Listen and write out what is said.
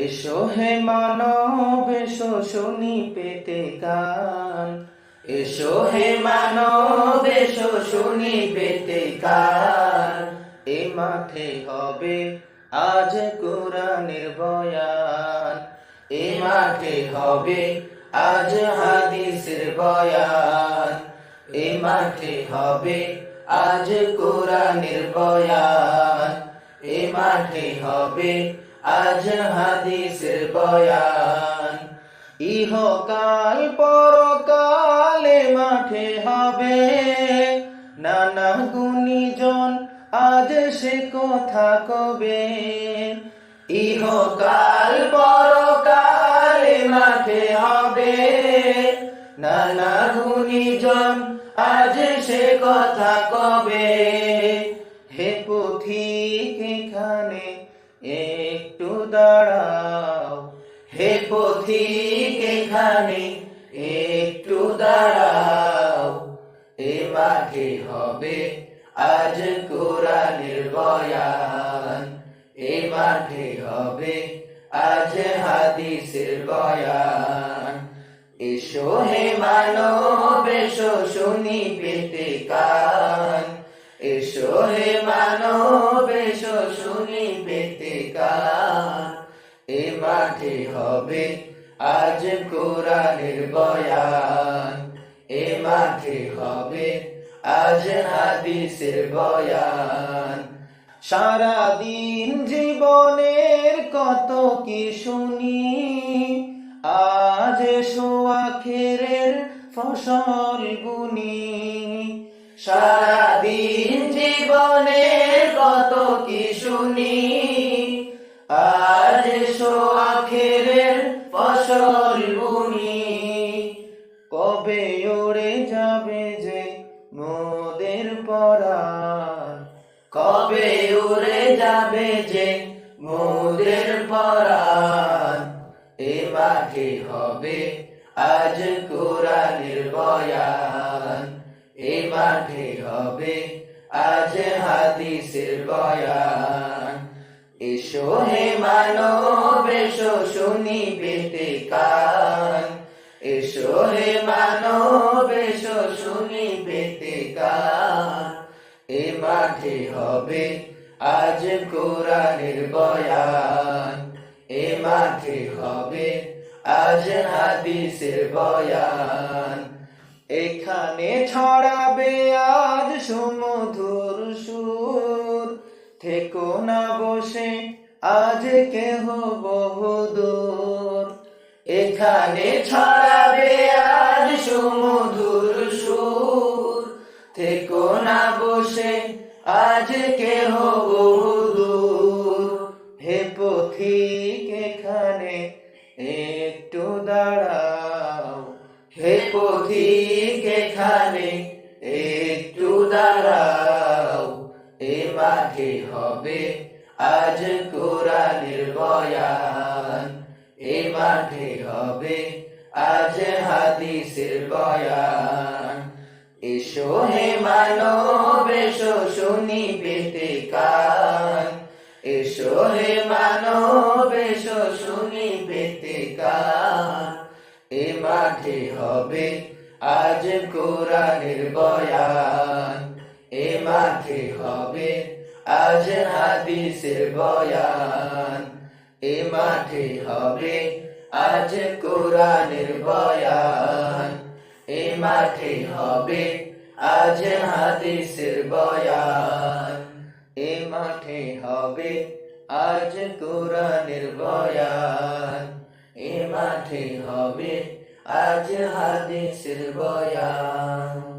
এসো হে মানব এসো শুনি পেতে কান, এসো হে মানব এসো শুনি পেতে কান। এ মাঠে হবে আজ কোরআনের বয়ান, এ মাঠে হবে আজ হাদিসের বয়ান, এ মাঠে হবে আজ কোরআনের বয়ান, এ মাঠে হবে আজ হাদিসের বয়ান। ইহকাল পরকালে মাঠে হবে নানা গুণীজন আজ সে কথা কবে। ইহকাল পরকালে মাঠে হবে নানা গুণীজন আজ সে কথা কবে। হে পথিক এখানে একটু দাঁড়াও, হে পথিক এখানে একটু দাঁড়াও। এ মাঠে হবে আজ কোরআনের বয়ান, এ মাঠে হবে আজ হাদিসের বয়ান। এসো হে মানব এসো শুনি পেতে কান, এসো হে মানব এসো শুনি পেতে কান। এ মাঠে হবে আজ কোরআনের বয়ান, এ মাঠে হবে আজ হাদিসের বয়ান। সারাদিন জীবনের কত কি শুনি, আজ এসো আখেরের ফসল গুনি। সারাদিন জীবনের কত কি শুনি, আজ এসো আখেরের ফসল গুনি। কবে উড়ে যাবে যে মোদের পরাণ, কবে উড়ে যাবে যে মোদের পরাণ। এ মাঠে হবে আজ কোরআনের বয়ান, এ মাঠে হবে আজ হাদিসের বয়ান। এসো হে মানব এসো শুনি পেতে কান, এসো হে মানব এসো শুনি পেতে কান। এ মাঠে হবে আজ কোরআনের বয়ান, এ মাঠে হবে আজ হাদিসের বয়ান। এখানে ছড়াবে আজ সুমধুর সুর, থেকো না বসে আজ কেহ বহুদূর। এখানে ছড়াবে আজ সুমধুর সুর, থেকো না বসে আজ কেহ বহুদূর। হে পথিক এখানে একটু দাঁড়াও, হে পথিক এখানে একটু দাঁড়াও। এ মাঠে হবে আজ কোরআনের বয়ান, এ মাঠে হবে আজ হাদিসের বয়ান। এসো হে মানব এসো শুনি পেতে কান, এসো হে মানব এসো শুনি পেতে কান। এ মাঠে হবে আজ কোরআনের বয়ান, এ মাঠে হবে আজ হাদিসের বয়ান, এ মাঠে হবে আজ কোরআনের বয়ান, এ মাঠে হবে আজ হাদিসের বয়ান, এ মাঠে হবে আজ কোরআনের বয়ান, এ মাঠে হবে আজ হাদিসের বয়ান।